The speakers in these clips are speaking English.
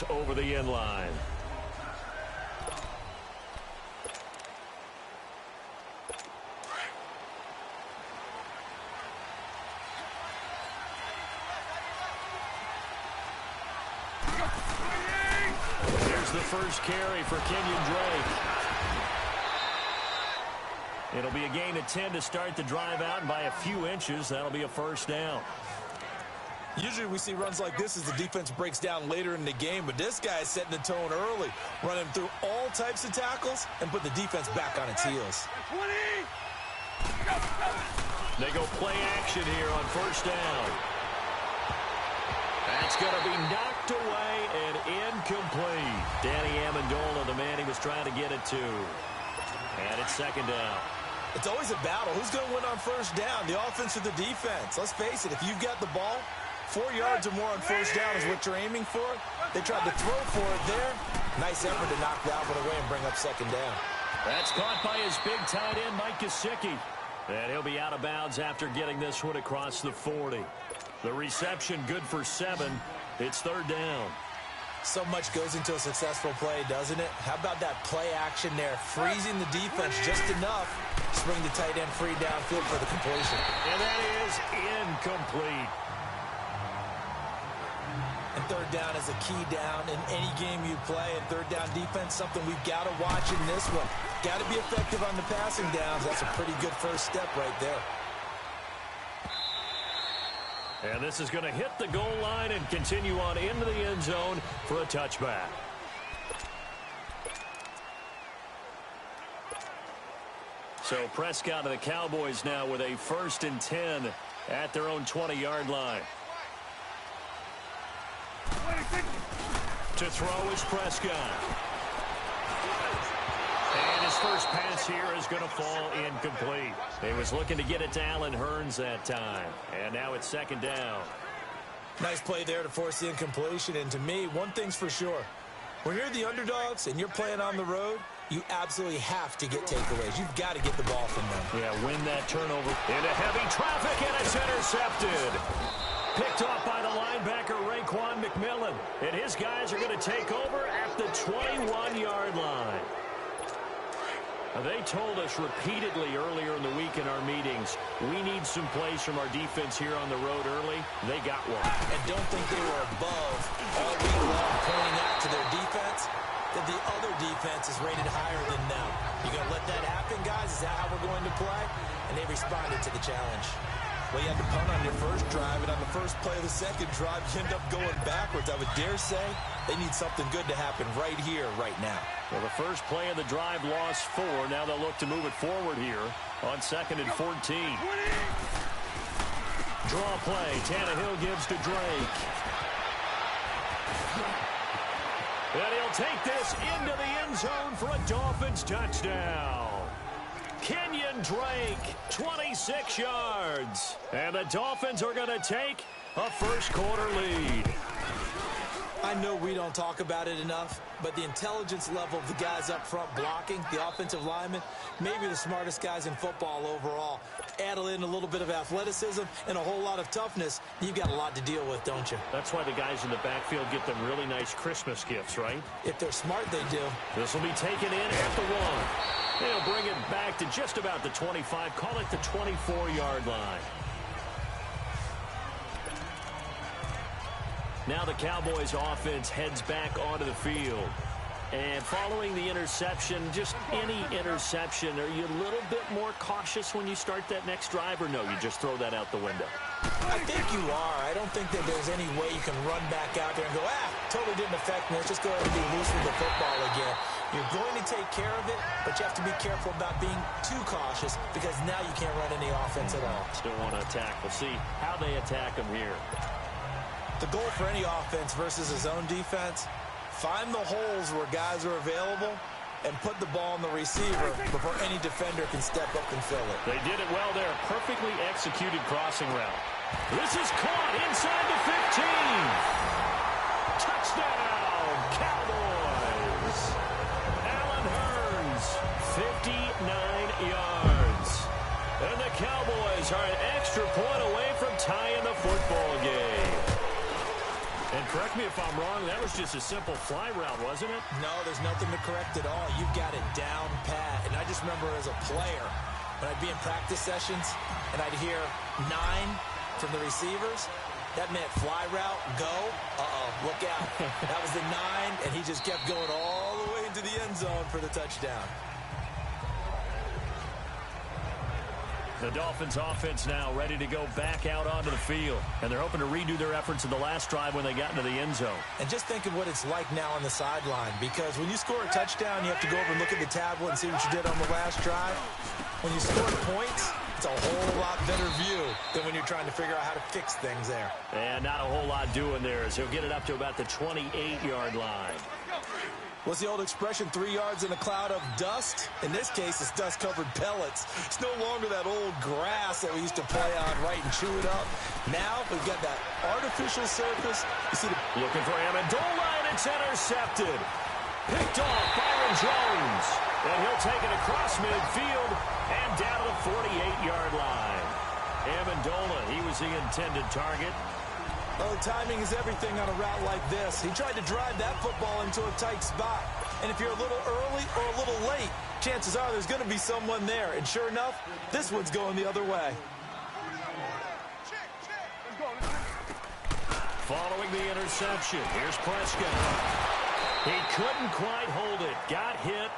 over the end line. Here's the first carry for Kenyon Drake. It'll be a gain of 10 to start the drive out, and by a few inches, that'll be a first down. Usually we see runs like this as the defense breaks down later in the game, but this guy is setting the tone early, running through all types of tackles and put the defense back on its heels. They go play action here on first down. That's going to be knocked away and incomplete. Danny Amendola, the man he was trying to get it to. And it's second down. It's always a battle. Who's going to win on first down, the offense or the defense? Let's face it, if you've got the ball, 4 yards or more on first down is what you're aiming for. They tried to throw for it there. Nice effort to knock that one away and bring up second down. That's caught by his big tight end, Mike Gesicki. And he'll be out of bounds after getting this one across the 40. The reception good for 7. It's third down. So much goes into a successful play, doesn't it? How about that play action there? Freezing the defense just enough to bring the tight end free downfield for the completion. And that is incomplete. And third down is a key down in any game you play. And third down defense, something we've got to watch in this one. Got to be effective on the passing downs. That's a pretty good first step right there. And this is going to hit the goal line and continue on into the end zone for a touchback. So Prescott and the Cowboys now with a 1st and 10 at their own 20-yard line. To throw is Prescott. And his first pass here is going to fall incomplete. He was looking to get it to Allen Hurns that time. And now it's second down. Nice play there to force the incompletion. And to me, one thing's for sure. When you're the underdogs and you're playing on the road, you absolutely have to get takeaways. You've got to get the ball from them. Yeah, win that turnover. Into heavy traffic, and it's intercepted. Picked off by the linebacker, Raekwon McMillan. And his guys are going to take over at the 21-yard line. They told us repeatedly earlier in the week in our meetings, we need some plays from our defense here on the road early. They got one. And don't think they were above all week long pointing out to their defense that the other defense is rated higher than them. You going to let that happen, guys? Is that how we're going to play? And they responded to the challenge. Well, you had to punt on your first drive, and on the first play of the second drive, you end up going backwards. I would dare say they need something good to happen right here, right now. Well, the first play of the drive lost 4. Now they'll look to move it forward here on 2nd and 14. Draw play. Tannehill gives to Drake. And he'll take this into the end zone for a Dolphins touchdown. Kenyon Drake, 26 yards. And the Dolphins are going to take a first-quarter lead. I know we don't talk about it enough, but the intelligence level of the guys up front blocking, the offensive linemen, maybe the smartest guys in football overall. Add in a little bit of athleticism and a whole lot of toughness, you've got a lot to deal with, don't you? That's why the guys in the backfield get them really nice Christmas gifts, right? If they're smart, they do. This will be taken in at the 1. They'll bring it back to just about the 25, call it the 24-yard line. Now the Cowboys offense heads back onto the field. And following the interception, just any interception, are you a little bit more cautious when you start that next drive, or no, you just throw that out the window? I think you are. I don't think that there's any way you can run back out there and go, totally didn't affect me. Let's just go ahead and be loose with the football again. You're going to take care of it, but you have to be careful about being too cautious because now you can't run any offense at all. Still want to attack. We'll see how they attack them here. The goal for any offense versus a zone defense, find the holes where guys are available and put the ball on the receiver before any defender can step up and fill it. They did it well there. Perfectly executed crossing route. This is caught inside the 15. Touchdown, Cowboys. Allen Hurns, 59 yards. And the Cowboys are an extra point away from tying the football game. And correct me if I'm wrong, that was just a simple fly route, wasn't it? No, there's nothing to correct at all. You've got it down pat. And I just remember as a player, when I'd be in practice sessions and I'd hear 9 from the receivers, that meant fly route, go, look out. That was the 9, and he just kept going all the way into the end zone for the touchdown. The Dolphins offense now ready to go back out onto the field. And they're hoping to redo their efforts in the last drive when they got into the end zone. And just think of what it's like now on the sideline. Because when you score a touchdown, you have to go over and look at the tablet and see what you did on the last drive. When you score points, it's a whole lot better view than when you're trying to figure out how to fix things there. And not a whole lot doing there as he'll get it up to about the 28-yard line. What's the old expression, 3 yards in a cloud of dust? In this case, it's dust-covered pellets. It's no longer that old grass that we used to play on, right, and chew it up. Now we've got that artificial surface. You see looking for Amendola, and it's intercepted. Picked off Byron Jones. And he'll take it across midfield and down to the 48-yard line. Amendola, he was the intended target. Well, timing is everything on a route like this. He tried to drive that football into a tight spot. And if you're a little early or a little late, chances are there's going to be someone there. And sure enough, this one's going the other way. Following the interception, here's Prescott. He couldn't quite hold it. Got hit.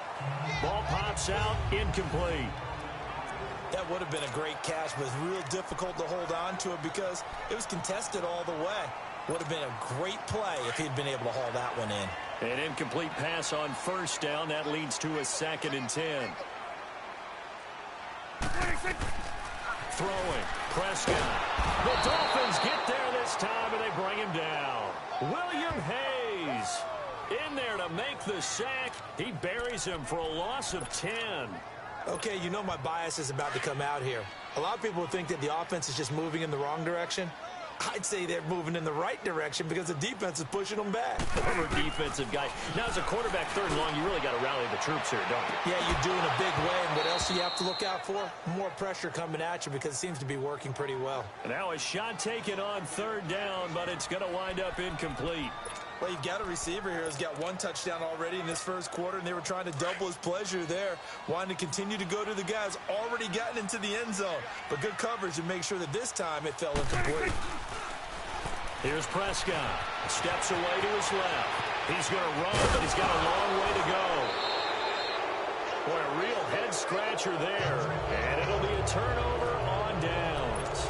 Ball pops out, incomplete. That would have been a great catch, but it's real difficult to hold on to it because it was contested all the way. Would have been a great play if he'd been able to haul that one in. An incomplete pass on first down. That leads to a 2nd and 10. Throwing. Prescott. The Dolphins get there this time, and they bring him down. William Hayes in there to make the sack. He buries him for a loss of 10. Okay, you know my bias is about to come out here. A lot of people think that the offense is just moving in the wrong direction. I'd say they're moving in the right direction because the defense is pushing them back. Former defensive guy. Now, as a quarterback, 3rd and long, you really got to rally the troops here, don't you? Yeah, you do in a big way. And what else do you have to look out for? More pressure coming at you because it seems to be working pretty well. And now a shot taken on 3rd down, but it's going to wind up incomplete. Well, you've got a receiver here who's got 1 touchdown already in this first quarter, and they were trying to double his pleasure there, wanting to continue to go to the guys already gotten into the end zone. But good coverage to make sure that this time it fell incomplete. Here's Prescott. Steps away to his left. He's going to run, but he's got a long way to go. Boy, a real head-scratcher there. And it'll be a turnover on downs.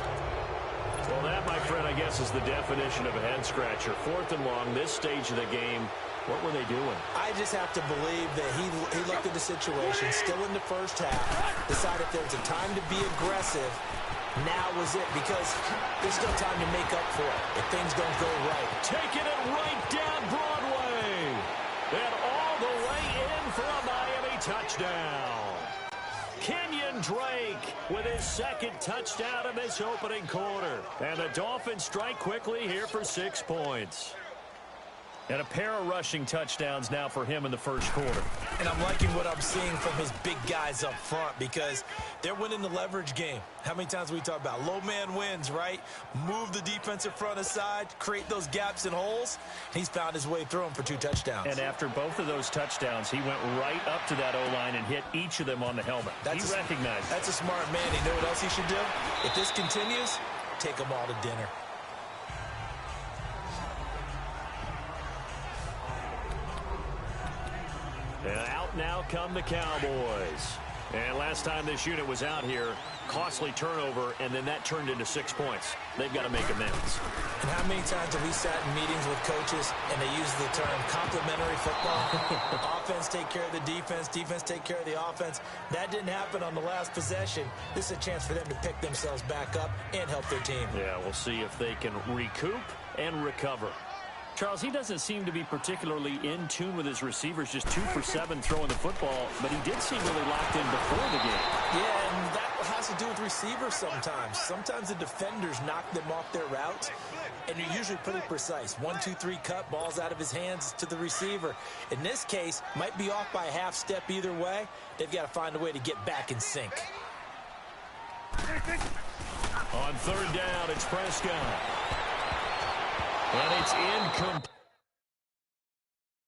Well, that, my friend, I guess is the definition of a head-scratcher. 4th and long, this stage of the game. What were they doing? I just have to believe that he looked at the situation, still in the first half, decided there was a time to be aggressive. Now was it, because there's still time to make up for it if things don't go right. Taking it right down Broadway. And all the way in for a Miami touchdown. Kenyon Drake with his 2nd touchdown in this opening quarter. And the Dolphins strike quickly here for 6 points. And a pair of rushing touchdowns now for him in the first quarter. And I'm liking what I'm seeing from his big guys up front because they're winning the leverage game. How many times we talk about low man wins, right? Move the defensive front aside, create those gaps and holes. He's found his way through them for 2 touchdowns. And after both of those touchdowns, he went right up to that O-line and hit each of them on the helmet. He recognized it. That's a smart man. You know what else he should do? If this continues, take them all to dinner. And out now come the Cowboys. And last time this unit was out here, costly turnover, and then that turned into 6 points. They've got to make amends. And how many times have we sat in meetings with coaches and they use the term complementary football? Offense take care of the defense, defense take care of the offense. That didn't happen on the last possession. This is a chance for them to pick themselves back up and help their team. Yeah, we'll see if they can recoup and recover. Charles, he doesn't seem to be particularly in tune with his receivers, just 2 for 7 throwing the football, but he did seem really locked in before the game. Yeah, and that has to do with receivers sometimes. Sometimes the defenders knock them off their routes, and you're usually pretty precise. 1, 2, 3 cut, balls out of his hands to the receiver. In this case, might be off by a half step either way. They've got to find a way to get back in sync. On 3rd down, it's Prescott. And it's incomplete.